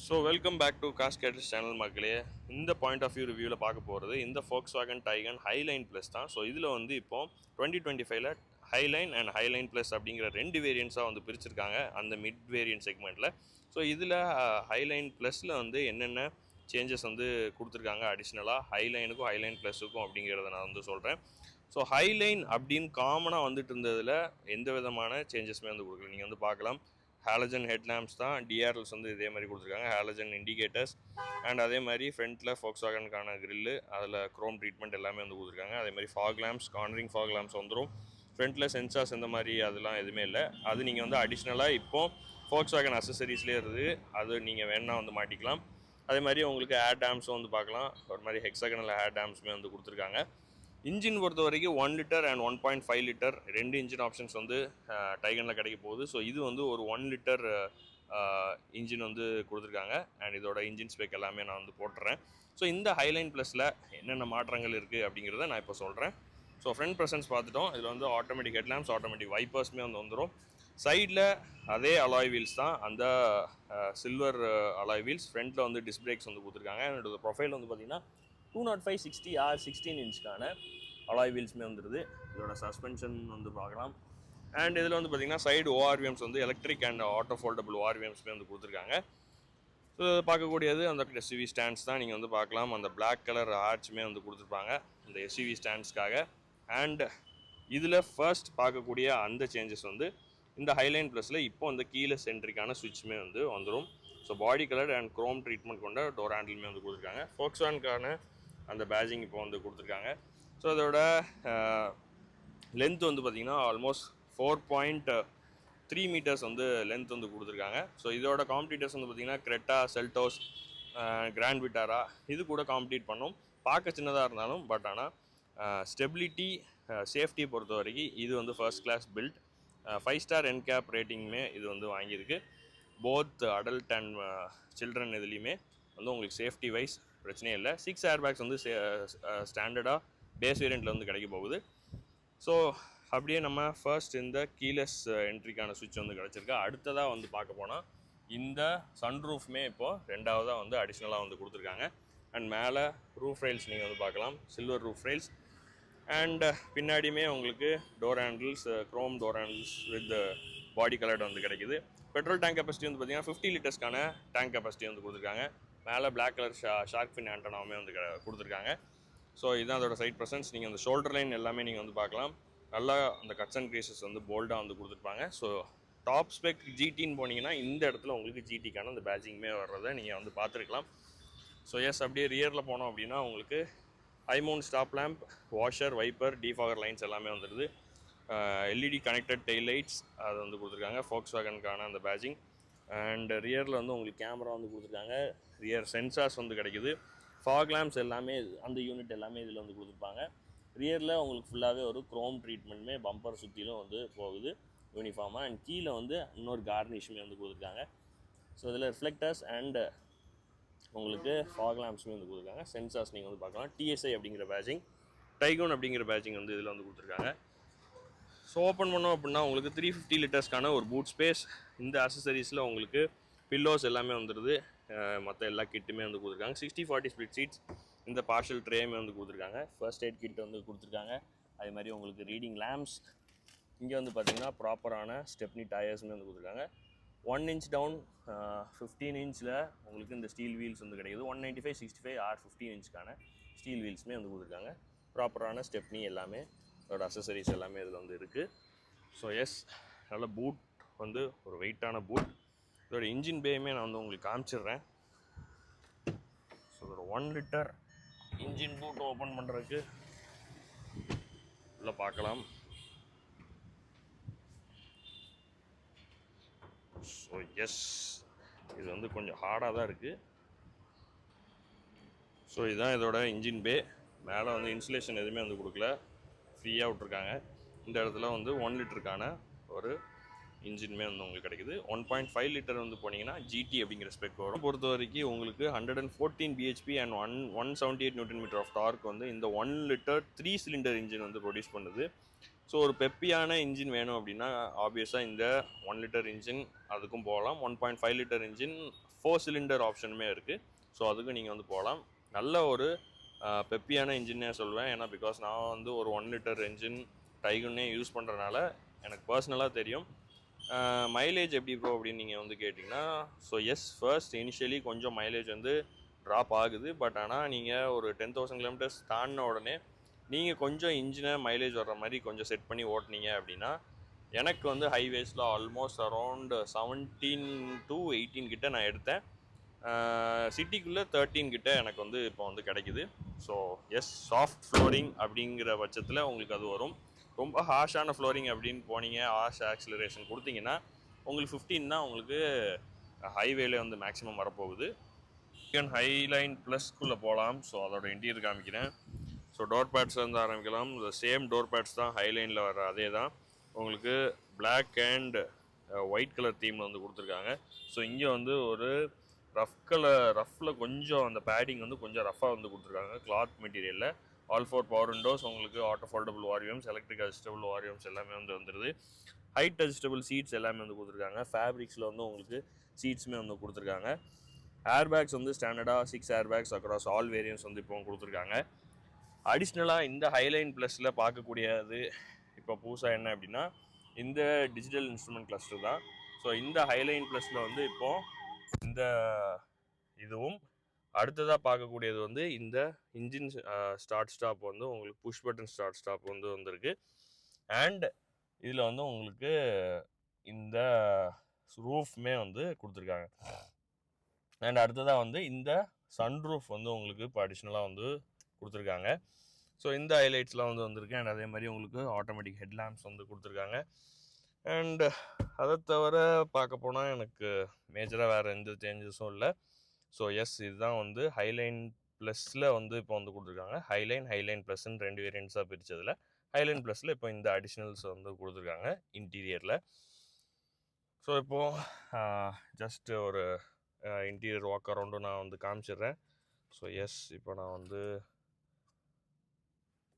So welcome back to காஸ் caters channel மக்களே. இந்த பாயிண்ட் ஆஃப் வியூ ரிவ்யூவில் பார்க்க போகிறது இந்த Volkswagen Taycan ஹைலைன் ப்ளஸ் தான். ஸோ இதில் வந்து இப்போ 2025ல் ஹைலைன் அண்ட் ஹைலைன் ப்ளஸ் அப்படிங்கிற ரெண்டு வேரியன்ஸாக வந்து பிரிச்சிருக்காங்க அந்த மிட் வேரியன்ட் செக்மெண்ட்டில். ஸோ இதில் ஹைலைன் ப்ளஸில் வந்து என்னென்ன சேஞ்சஸ் வந்து கொடுத்துருக்காங்க அடிஷ்னலாக ஹைலைனுக்கும் ஹைலைன் ப்ளஸுக்கும் அப்படிங்கிறத நான் வந்து சொல்கிறேன். ஸோ ஹைலைன் அப்படின்னு காமனாக வந்துட்டு இருந்ததில் எந்த விதமான சேஞ்சஸுமே வந்து கொடுக்கல. நீங்கள் வந்து பார்க்கலாம், ஹாலஜன் ஹெட்லாம்ப்ஸ் தான், டிஆர்எல்ஸ் வந்து இதே மாதிரி கொடுத்துருக்காங்க, ஹாலஜன் இண்டிகேட்டர்ஸ் அண்ட் அதே மாதிரி ஃப்ரண்ட்டில் Volkswagenக்கான கிரில்லு அதில் க்ரோம் ட்ரீட்மெண்ட் எல்லாமே வந்து கொடுத்துருக்காங்க. அதே மாதிரி fog lamps, cornering fog lamps வந்துடும். ஃப்ரண்ட்டில் சென்சார்ஸ் இந்த மாதிரி அதெல்லாம் எதுவுமே இல்லை. அது நீங்கள் வந்து அடிஷ்னலாக இப்போது Volkswagen அசசரிஸ்லேயே இருக்குது, அது நீங்கள் வேணால் வந்து மாட்டிக்கலாம். அதே மாதிரி உங்களுக்கு ஏர் டேம்ஸும் வந்து பார்க்கலாம், ஒரு மாதிரி ஹெக்ஸாகனல் ஏர் டேம்ஸுமே வந்து கொடுத்துருக்காங்க. இன்ஜின் பொறுத்த வரைக்கும் 1 லிட்டர் அண்ட் 1.5 லிட்டர் ரெண்டு இன்ஜின் ஆப்ஷன்ஸ் வந்து டைகனில் கிடைக்க போகுது. ஸோ இது வந்து ஒரு 1 லிட்டர் இன்ஜின் வந்து கொடுத்துருக்காங்க அண்ட் இதோட இன்ஜின் ஸ்பெக் எல்லாமே நான் வந்து போட்டுறேன். ஸோ இந்த ஹைலைன் ப்ளஸில் என்னென்ன மாற்றங்கள் இருக்குது அப்படிங்கிறத நான் இப்போ சொல்கிறேன். ஸோ ஃப்ரண்ட் ப்ரெசன்ஸ் பார்த்துட்டோம். இதில் வந்து ஆட்டோமேட்டிக் ஹெட்லாம்ப்ஸ், ஆட்டோமேட்டிக் வைப்பர்ஸுமே வந்து வந்துடும். சைடில் அதே அலாய் வீல்ஸ் தான், அந்த சில்வர் அலாய் வீல்ஸ். ஃப்ரண்ட்டில் வந்து டிஸ்க் பிரேக்ஸ் வந்து கொடுத்துருக்காங்க. என்னோட ப்ரொஃபைல் வந்து பார்த்திங்கன்னா 205/60R 16 இன்ச்சுக்கான அலாய் வீல்ஸுமே வந்துடுது. இதோட சஸ்பென்ஷன் வந்து பார்க்கலாம். அண்ட் இதில் வந்து பார்த்திங்கன்னா சைடு ஓஆர்விஎம்ஸ் வந்து எலக்ட்ரிக் அண்ட் ஆட்டோ ஃபோல்டபுள் ஓஆர்விஎம்ஸுமே வந்து கொடுத்துருக்காங்க. ஸோ பார்க்கக்கூடியது அந்த எஸ்யூவி ஸ்டாண்ட்ஸ் தான். நீங்கள் வந்து பார்க்கலாம், அந்த பிளாக் கலர் ஆர்ச்சுமே வந்து கொடுத்துருப்பாங்க இந்த எஸ்யூவி ஸ்டாண்ட்ஸ்க்காக. அண்ட் இதில் ஃபர்ஸ்ட் பார்க்கக்கூடிய அந்த சேஞ்சஸ் வந்து இந்த ஹைலைன் ப்ளஸில் இப்போ அந்த கீழே சென்ட்ரிக்கான சுவிட்சுமே வந்து வந்துடும். So body colour and Chrome treatment கொண்ட டோர் ஹேண்டிலுமே வந்து கொடுத்துருக்காங்க. Volkswagenக்கான அந்த பேஜிங் இப்போ வந்து கொடுத்துருக்காங்க. ஸோ அதோட லென்த் வந்து பார்த்திங்கன்னா ஆல்மோஸ்ட் 4.3 மீட்டர்ஸ் வந்து லென்த் வந்து கொடுத்துருக்காங்க. ஸோ இதோட காம்படிட்டர்ஸ் வந்து பார்த்திங்கன்னா கிரெட்டா, செல்டோஸ், கிராண்ட் விட்டாரா இது கூட காம்படிட் பண்ணும். பார்க்க சின்னதாக இருந்தாலும் பட் ஆனால் ஸ்டெபிலிட்டி, சேஃப்டி பொறுத்த வரைக்கும் இது வந்து first class build. 5 star NCAP ரேட்டிங்குமே இது வந்து வாங்கியிருக்கு. போத் அடல்ட் அண்ட் சில்ட்ரன் இதுலேயுமே வந்து உங்களுக்கு சேஃப்டி வைஸ் பிரச்சனையே இல்லை. 6 ஏர்பேக்ஸ் வந்து ஸ்டாண்டர்டாக பேஸ் வேரியண்ட்டில் வந்து கிடைக்க போகுது. ஸோ அப்படியே நம்ம ஃபர்ஸ்ட் இந்த கீலெஸ் என்ட்ரிக்கான சுவிட்ச் வந்து கிடச்சிருக்கு. அடுத்ததாக வந்து பார்க்க போனால் இந்த சன்ரூஃப்மே இப்போது ரெண்டாவதாக வந்து அடிஷ்னலாக வந்து கொடுத்துருக்காங்க. அண்ட் மேலே ரூஃப் ரெயில்ஸ் நீங்கள் வந்து பார்க்கலாம், சில்வர் ரூஃப் ரெயில்ஸ். அண்ட் பின்னாடியுமே உங்களுக்கு door handles, Chrome door handles with body coloured வந்து கிடைக்குது. பெட்ரோல் டேங்க் கெப்பாசிட்டி வந்து பார்த்திங்கன்னா 50 லிட்டர்ஸ்க்கான டேங்க் கெப்பாசிட்டி வந்து கொடுத்துருக்காங்க. மேலே பிளாக் கலர் ஷார்க் ஃபின் ஆண்டனாவுமே வந்து கொடுத்துருக்காங்க. ஸோ இதுதான் அதோட சைட் ப்ரெசன்ஸ். நீங்கள் அந்த ஷோல்டர் லைன் எல்லாமே நீங்கள் வந்து பார்க்கலாம், நல்லா அந்த கட்ஸ் அண்ட் க்ரீசஸ் வந்து போல்டாக வந்து கொடுத்துருப்பாங்க. ஸோ டாப் ஸ்பெக் ஜிடின்னு போனீங்கன்னா இந்த இடத்துல உங்களுக்கு ஜிடிக்கான அந்த பேட்சிங்குமே வர்றதை நீங்கள் வந்து பார்த்துருக்கலாம். ஸோ அப்படியே ரியரில் போனோம் அப்படின்னா உங்களுக்கு high mount stop lamp, washer, wiper, defogger lines எல்லாமே வந்துடுது. எல்இடி கனெக்டட் டெயில் லைட்ஸ் அது வந்து கொடுத்துருக்காங்க, Volkswagenக்கான அந்த பேட்சிங். அண்ட் ரியரில் வந்து உங்களுக்கு கேமரா வந்து கொடுத்துருக்காங்க, ரியர் சென்சார்ஸ் வந்து கிடைக்குது. ஃபாக் லேம்ப்ஸ் எல்லாமே அந்த யூனிட் எல்லாமே இதில் வந்து கொடுத்துருப்பாங்க. ரியரில் உங்களுக்கு ஃபுல்லாகவே ஒரு க்ரோம் ட்ரீட்மெண்ட்டுமே பம்பர் சுற்றிலும் வந்து போகுது யூனிஃபார்மாக. அண்ட் கீழே வந்து இன்னொரு கார்னிஷுமே வந்து கொடுத்துருக்காங்க. ஸோ இதில் ரிஃப்ளெக்டர்ஸ் அண்ட் உங்களுக்கு ஃபாக் லேம்ப்ஸுமே வந்து கொடுத்துருக்காங்க. சென்சார்ஸ் நீங்கள் வந்து பார்க்கலாம். டிஎஸ்ஐ அப்படிங்கிற பேட்சிங், டைகோன் அப்படிங்கிற பேட்சிங் வந்து இதில் வந்து கொடுத்துருக்காங்க. ஸோ ஓப்பன் பண்ணோம் அப்படின்னா உங்களுக்கு 350 லிட்டர்ஸ்க்கான ஒரு பூட் ஸ்பேஸ். இந்த அசசரிஸில் உங்களுக்கு பில்லோஸ் எல்லாமே வந்துடுது, மற்ற எல்லா கிட்டுமே வந்து கொடுத்துருக்காங்க. 60/40 ஸ்ப்ளிட் சீட்ஸ், இந்த பார்ஷல் ட்ரேமே வந்து கொடுத்துருக்காங்க. ஃபர்ஸ்ட் எய்ட் கிட் வந்து கொடுத்துருக்காங்க. அதே மாதிரி உங்களுக்கு ரீடிங் லேம்ப்ஸ். இங்கே வந்து பார்த்திங்கன்னா ப்ராப்பரான ஸ்டெப்னி டயர்ஸுமே வந்து கொடுத்துருக்காங்க. 1 inch டவுன் 15 inchல உங்களுக்கு இந்த ஸ்டீல் வீல்ஸ் வந்து கிடைக்குது. 195/65R 15 inchக்கான ஸ்டீல் வீல்ஸுமே வந்து கொடுத்துருக்காங்க. ப்ராப்பரான ஸ்டெப்னி எல்லாமே அதோட அசசரிஸ் எல்லாமே இதில் வந்து இருக்குது. ஸோ நல்ல பூட் வந்து ஒரு வெயிட்டான பூட். இதோட இன்ஜின் பேயுமே நான் வந்து உங்களுக்கு காமிச்சிடுறேன். ஸோ இதோட 1 லிட்டர் இன்ஜின் பூட் ஓப்பன் பண்ணுறதுக்கு உள்ள பார்க்கலாம். ஸோ இது வந்து கொஞ்சம் ஹார்டாக தான் இருக்குது. ஸோ இதுதான் இதோட இன்ஜின் பே. மேலே வந்து இன்சுலேஷன் எதுவுமே வந்து கொடுக்கல, ஃப்ரீயாக விட்ருக்காங்க. இந்த இடத்துல வந்து 1 லிட்டருக்கான ஒரு இன்ஜின்மே வந்து உங்களுக்கு கிடைக்குது. 1.5 லிட்டர் வந்து போனீங்கன்னா ஜிடி அப்படிங்கிற ஸ்பெக் வரும். பொறுத்த வரைக்கும் உங்களுக்கு 114 bhp and 178 Nm of torque வந்து இந்த 1 லிட்டர் 3 சிலிண்டர் இன்ஜின் வந்து ப்ரொடியூஸ் பண்ணுது. ஸோ ஒரு பெப்பியான இன்ஜின் வேணும் அப்படின்னா ஆப்வியஸாக இந்த 1 லிட்டர் இன்ஜின் அதுக்கும் போகலாம். 1.5 லிட்டர் இன்ஜின் 4 சிலிண்டர் ஆப்ஷனுமே இருக்குது. ஸோ அதுக்கு நீங்கள் வந்து போகலாம். நல்ல ஒரு பெப்பியான இன்ஜினே சொல்வேன். ஏன்னா பிகாஸ் நான் வந்து ஒரு 1 லிட்டர் என்ஜின் டைகுன்னே யூஸ் பண்ணுறனால எனக்கு பர்சனலாக தெரியும். மைலேஜ் எப்படி ப்ரோ அப்படின்னு நீங்கள் வந்து கேட்டிங்கன்னா, ஸோ எஸ், ஃபர்ஸ்ட் இனிஷியலி கொஞ்சம் மைலேஜ் வந்து ட்ராப் ஆகுது. பட் ஆனால் நீங்கள் ஒரு 10,000 கிலோமீட்டர்ஸ் தாண்டின உடனே நீங்கள் கொஞ்சம் இன்ஜினை மைலேஜ் வர்ற மாதிரி கொஞ்சம் செட் பண்ணி ஓட்டினீங்க அப்படின்னா, எனக்கு வந்து ஹைவேஸில் ஆல்மோஸ்ட் அரௌண்ட் 17 to 18 கிட்ட நான் எடுத்தேன். சிட்டிக்குள்ளே 13 கிட்ட எனக்கு வந்து இப்போ வந்து கிடைக்குது. ஸோ எஸ், சாஃப்ட் ஃப்ளோரிங் அப்படிங்கிற பட்சத்தில் உங்களுக்கு அது வரும். ரொம்ப ஹார்ஷான ஃப்ளோரிங் அப்படின்னு போனீங்க, ஹார்ஷ் ஆக்சிலரேஷன் கொடுத்தீங்கன்னா உங்களுக்கு 15 தான் உங்களுக்கு ஹைவேல வந்து மேக்ஸிமம் வரப்போகுது. ஹைலைன் ப்ளஸ்க்குள்ளே போகலாம். ஸோ அதோட இன்டீரியர் காமிக்கிறேன். ஸோ டோர் பேட்ஸ்லேருந்து ஆரம்பிக்கலாம். இந்த சேம் டோர் பேட்ஸ் தான் ஹைலைனில் வர அதே தான். உங்களுக்கு பிளாக் அண்ட் ஒயிட் கலர் தீமில் வந்து கொடுத்துருக்காங்க. ஸோ இங்கே வந்து ஒரு ரஃப்பில் கொஞ்சம் அந்த பேடிங் வந்து கொஞ்சம் ரஃபாக வந்து கொடுத்துருக்காங்க கிளாத் மெட்டீரியலில். ஆல் 4 பவர் விண்டோஸ், உங்களுக்கு auto foldable volumes, electric adjustable volumes எல்லாமே வந்து வந்துடுது. ஹைட் அட்ஜஸ்டபிள் சீட்ஸ் எல்லாமே வந்து கொடுத்துருக்காங்க. ஃபேப்ரிக்ஸில் வந்து உங்களுக்கு சீட்ஸுமே வந்து கொடுத்துருக்காங்க. ஏர்பேக்ஸ் வந்து ஸ்டாண்டர்டாக 6 ஏர்பேக்ஸ் அக்ராஸ் ஆல் வேரியன்ஸ் வந்து இப்போ கொடுத்துருக்காங்க. அடிஷ்னலாக இந்த ஹைலைன் ப்ளஸில் பார்க்கக்கூடியது இப்போ புதுசாக என்ன அப்படின்னா, இந்த டிஜிட்டல் இன்ஸ்ட்ருமெண்ட் கிளஸ்டர் தான். ஸோ இந்த ஹைலைன் ப்ளஸில் வந்து இப்போது இந்த இதுவும் அடுத்ததாக பார்க்கக்கூடியது வந்து இந்த இன்ஜின் ஸ்டார்ட் ஸ்டாப் வந்து உங்களுக்கு புஷ் பட்டன் ஸ்டார்ட் ஸ்டாப் வந்து வந்திருக்கு. அண்ட் இதில் வந்து உங்களுக்கு இந்த ரூஃப்மே வந்து கொடுத்துருக்காங்க. அண்ட் அடுத்ததாக வந்து இந்த சன்ரூஃப் வந்து உங்களுக்கு இப்போ அடிஷ்னலாக வந்து கொடுத்துருக்காங்க. ஸோ இந்த ஹைலைட்ஸ்லாம் வந்து வந்திருக்கு. அண்ட் அதே மாதிரி உங்களுக்கு ஆட்டோமேட்டிக் ஹெட்லாம்ப்ஸ் வந்து கொடுத்துருக்காங்க. அண்ட் அதை தவிர பார்க்க போனால் எனக்கு மேஜராக வேறு எந்த சேஞ்சஸும் இல்லை. ஸோ எஸ், இதுதான் வந்து ஹைலைன் ப்ளஸில் வந்து இப்போ வந்து கொடுத்துருக்காங்க. ஹைலைன் ப்ளஸ்ன்னு 2 வேரியன்ட்ஸாக பிரித்ததில் ஹைலைன் ப்ளஸில் இப்போ இந்த அடிஷ்னல்ஸ் வந்து கொடுத்துருக்காங்க இன்டீரியரில். ஸோ இப்போது ஜஸ்ட் ஒரு இன்டீரியர் வாக் அரவுண்டும் நான் வந்து காமிச்சிடுறேன். ஸோ எஸ், இப்போ நான் வந்து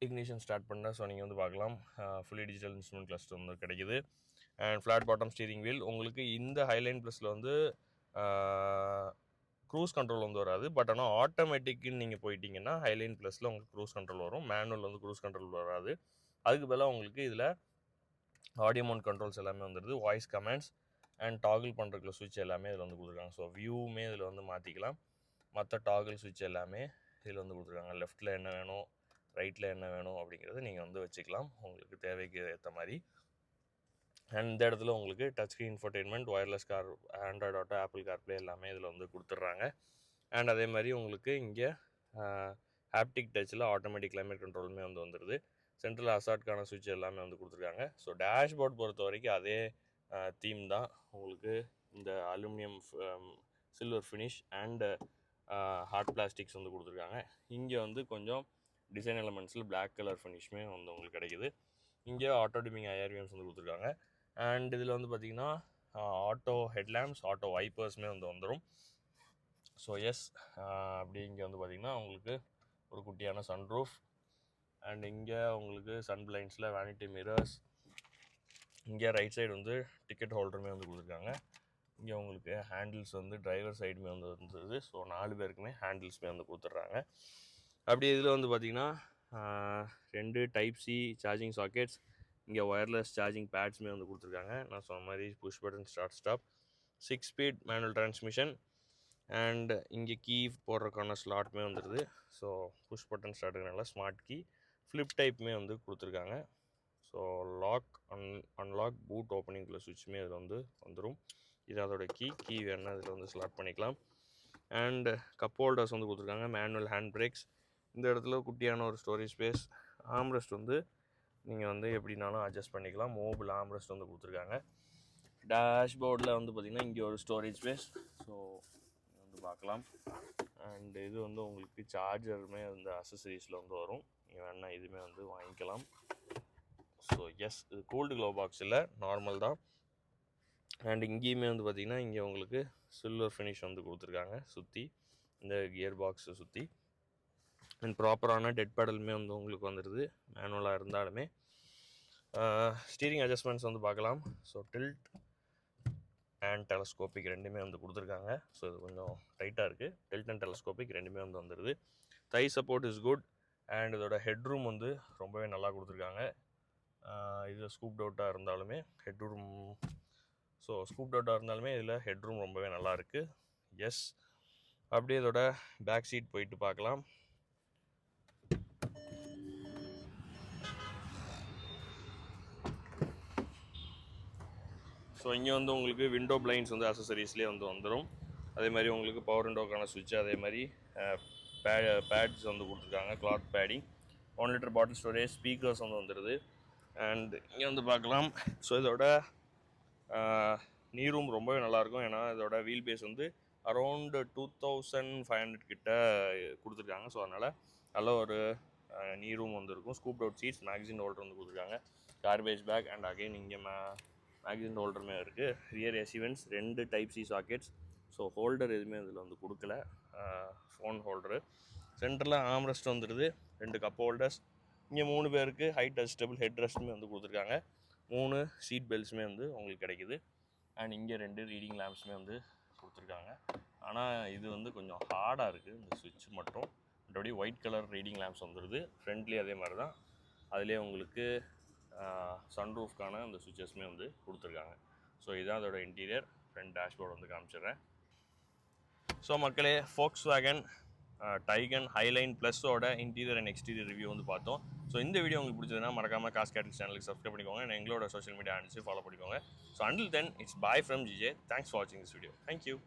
இக்னிஷன் ஸ்டார்ட் பண்ணேன். ஸோ நீங்கள் வந்து பார்க்கலாம், ஃபுல்லி டிஜிட்டல் இன்ஸ்ட்ருமெண்ட் கிளஸ்டர் வந்து கிடைக்குது. And flat bottom steering wheel. உங்களுக்கு இந்த ஹைலைன் ப்ளஸில் வந்து க்ரூஸ் கண்ட்ரோல் வந்து வராது. பட் ஆனால் ஆட்டோமேட்டிக்குன்னு நீங்கள் போயிட்டீங்கன்னா ஹைலைன் ப்ளஸில் உங்களுக்கு க்ரூஸ் கண்ட்ரோல் வரும். மேனுவல் வந்து க்ரூஸ் கண்ட்ரோல் வராது. அதுக்கு பதிலாக உங்களுக்கு இதில் ஆடியோ மவுண்ட் கண்ட்ரோல்ஸ் எல்லாமே வந்துடுது. வாய்ஸ் கமெண்ட்ஸ் அண்ட் டாகிள் பண்ணுறதுக்குள்ள சுவிட்ச் எல்லாமே இதில் வந்து கொடுத்துருக்காங்க. ஸோ வியூவுமே இதில் வந்து மாற்றிக்கலாம். மற்ற டாகிள் சுவிட்ச் எல்லாமே இதில் வந்து கொடுத்துருக்காங்க. லெஃப்ட்டில் என்ன வேணும், ரைட்டில் என்ன வேணும் அப்படிங்கிறத நீங்கள் வந்து வச்சுக்கலாம் உங்களுக்கு தேவைக்கு ஏற்ற மாதிரி. அண்ட் இந்த இடத்துல உங்களுக்கு touch screen infotainment, wireless car, Android auto, apple CarPlay எல்லாமே இதில் வந்து கொடுத்துட்றாங்க. அண்ட் அதே மாதிரி உங்களுக்கு இங்கே ஹாப்டிக் டச்சில் ஆட்டோமேட்டிக் கிளைமேட் கண்ட்ரோலுமே வந்து வந்துடுது. சென்ட்ரல் அசார்ட்கான சுவிட்ச் எல்லாமே வந்து கொடுத்துருக்காங்க. ஸோ டேஷ்போர்ட் பொறுத்த வரைக்கும் அதே தீம் தான். உங்களுக்கு இந்த aluminium silver finish and hard plastics வந்து கொடுத்துருக்காங்க. இங்கே வந்து கொஞ்சம் டிசைன் எலமெண்ட்ஸில் பிளாக் கலர் ஃபினிஷ்மே வந்து உங்களுக்கு கிடைக்குது. இங்கே ஆட்டோ டிமிங் ஐஆர்விஎம்ஸ் வந்து கொடுத்துருக்காங்க. அண்ட் இதில் வந்து பார்த்திங்கன்னா ஆட்டோ ஹெட்லாம்ப்ஸ், ஆட்டோ வைப்பர்ஸுமே வந்து வந்துடும். ஸோ எஸ், அப்படி இங்கே வந்து பார்த்திங்கன்னா உங்களுக்கு ஒரு குட்டியான சன்ரூஃப். அண்ட் இங்கே உங்களுக்கு சன் பிளைண்ட்ஸில் வேனிட்டி மிரர்ஸ். இங்கே ரைட் சைடு வந்து டிக்கெட் ஹோல்டருமே வந்து கொடுத்துருக்காங்க. இங்கே உங்களுக்கு ஹேண்டில்ஸ் வந்து டிரைவர் சைடுமே வந்து இருந்தது. ஸோ 4 பேருக்குமே ஹேண்டில்ஸுமே வந்து கொடுத்துட்றாங்க. அப்படி இதில் வந்து பார்த்திங்கன்னா 2 டைப் சி சார்ஜிங் சாக்கெட்ஸ், இங்கே ஒயர்லெஸ் சார்ஜிங் பேட்ஸுமே வந்து கொடுத்துருக்காங்க. நான் சொன்ன மாதிரி push button start stop, 6 speed manual transmission. And இங்கே கீ போடுறதுக்கான ஸ்லாட்மே வந்துடுது. ஸோ புஷ் பட்டன் ஸ்டார்ட்டுனால ஸ்மார்ட் கீ, ஃப்ளிப் டைப்புமே வந்து கொடுத்துருக்காங்க. ஸோ லாக் அன்லாக் பூட் ஓப்பனிங்குள்ள சுவிட்சுமே இதில் வந்து வந்துடும். இது அதோட கீ வேணால் இதில் வந்து ஸ்லாட் பண்ணிக்கலாம். அண்டு கப் ஹோல்டர்ஸ் வந்து கொடுத்துருக்காங்க. Manual hand brakes. இந்த இடத்துல குட்டியான ஒரு ஸ்டோரேஜ் ஸ்பேஸ். ஆம்ரெஸ்ட் வந்து நீங்கள் வந்து எப்படினாலும் அட்ஜஸ்ட் பண்ணிக்கலாம். மோபிள் ஆம்ரெஸ்ட் வந்து கொடுத்துருக்காங்க. டேஷ்போர்டில் வந்து பார்த்திங்கன்னா இங்கே ஒரு ஸ்டோரேஜ் ஸ்பேஸ். ஸோ வந்து பார்க்கலாம். அண்ட் இது வந்து உங்களுக்கு சார்ஜருமே இந்த அசசரிஸில் வந்து வரும். நீங்கள் வேணால் இதுவுமே வந்து வாங்கிக்கலாம். ஸோ எஸ், இது கூல்டு க்ளோ பாக்ஸ் இல்லை, நார்மல் தான். அண்ட் இங்கேயுமே வந்து பார்த்திங்கன்னா இங்கே உங்களுக்கு சில்வர் ஃபினிஷ் வந்து கொடுத்துருக்காங்க சுற்றி, இந்த கியர் பாக்ஸை சுற்றி. அண்ட் ப்ராப்பரான டெட் பேடலுமே வந்து உங்களுக்கு வந்துடுது மேனுவலாக இருந்தாலுமே. ஸ்டீரிங் அட்ஜஸ்ட்மெண்ட்ஸ் வந்து பார்க்கலாம். ஸோ டில்ட், அண்ட் டெலஸ்கோபிக் ரெண்டுமே வந்து கொடுத்துருக்காங்க. ஸோ இது கொஞ்சம் டைட்டாக இருக்குது. டில்ட் அண்ட் டெலஸ்கோபிக் ரெண்டுமே வந்து வந்துடுது. தை சப்போர்ட் இஸ் குட். அண்ட் இதோட ஹெட்ரூம் வந்து ரொம்பவே நல்லா கொடுத்துருக்காங்க. இது ஸ்கூப் அவுட்டாக இருந்தாலுமே ஹெட்ரூம், ஸோ ஸ்கூப் அவுட்டாக இருந்தாலுமே இதில் ஹெட்ரூம் ரொம்பவே நல்லா இருக்குது. எஸ், அப்படியே இதோட பேக் சீட் போயிட்டு பார்க்கலாம். ஸோ இங்கே வந்து உங்களுக்கு விண்டோ பிளைண்ட்ஸ் வந்து அசசரிஸ்லேயே வந்து வந்துடும். அதே மாதிரி உங்களுக்கு பவர் விண்டோக்கான சுவிட்ச், அதே மாதிரி பேட்ஸ் வந்து கொடுத்துருக்காங்க, cloth padding, 1 litre bottle storage, speakers வந்து வந்துடுது. அண்ட் இங்கே வந்து பார்க்கலாம். ஸோ இதோட நீ ரூம் ரொம்பவே நல்லாயிருக்கும். ஏன்னா இதோட வீல் பேஸ் வந்து அரௌண்டு 2500 கிட்ட கொடுத்துருக்காங்க. ஸோ அதனால் நல்ல ஒரு நீ ரூம் வந்து இருக்கும். Scoop out seats, magazine holder வந்து கொடுத்துருக்காங்க, கார்பேஜ் பேக், அண்ட் அகைன் இங்கே மேக்சின் ஹோல்டருமே இருக்குது. Rear AC vents, 2 type C sockets. So holder எதுவுமே இதில் வந்து கொடுக்கல, ஃபோன் ஹோல்டரு. சென்டரில் ஆம்ரெஸ்ட் வந்துடுது, 2 கப் ஹோல்டர்ஸ். இங்கே 3 பேருக்கு ஹைட் அட்ஜஸ்டபிள் ஹெட் ரெஸ்ட்டுமே வந்து கொடுத்துருக்காங்க. 3 சீட் பெல்ட்ஸுமே வந்து உங்களுக்கு கிடைக்குது. அண்ட் இங்கே 2 ரீடிங் லேம்ப்ஸுமே வந்து கொடுத்துருக்காங்க. ஆனால் இது வந்து கொஞ்சம் ஹார்டாக இருக்குது, இந்த சுவிட்ச் மட்டும். மற்றபடி ஒயிட் கலர் ரீடிங் லேம்ப்ஸ் வந்துடுது. ஃப்ரண்ட்லேயே அதே மாதிரி தான். அதிலே உங்களுக்கு சன்ரூஃப்கான அந்த சுவிட்சஸ்மே வந்து கொடுத்துருக்காங்க. ஸோ இதுதான் அதோட இன்டீரியர். ஃப்ரண்ட் டேஷ்போர்டு வந்து காமிச்சிடுறேன். ஸோ மக்களே, Volkswagen டைகன் ஹைலைன் ப்ளஸோட இன்டீரியர் அண்ட் எக்ஸ்டீரியர் ரிவ்யூ வந்து பார்த்தோம். ஸோ இந்த வீடியோ உங்களுக்கு பிடிச்சதுன்னா மறக்காமல் காஸ் கேட்டரிங் சேனலுக்கு சப்ஸ்கிரைப் பண்ணிக்கோங்க. and எங்களோட சோஷியல் மீடியா ஹேண்ட்ஸையும் ஃபாலோ பண்ணிக்கோங்க. So until then, it's bye from GJ. Thanks for watching this video. Thank you.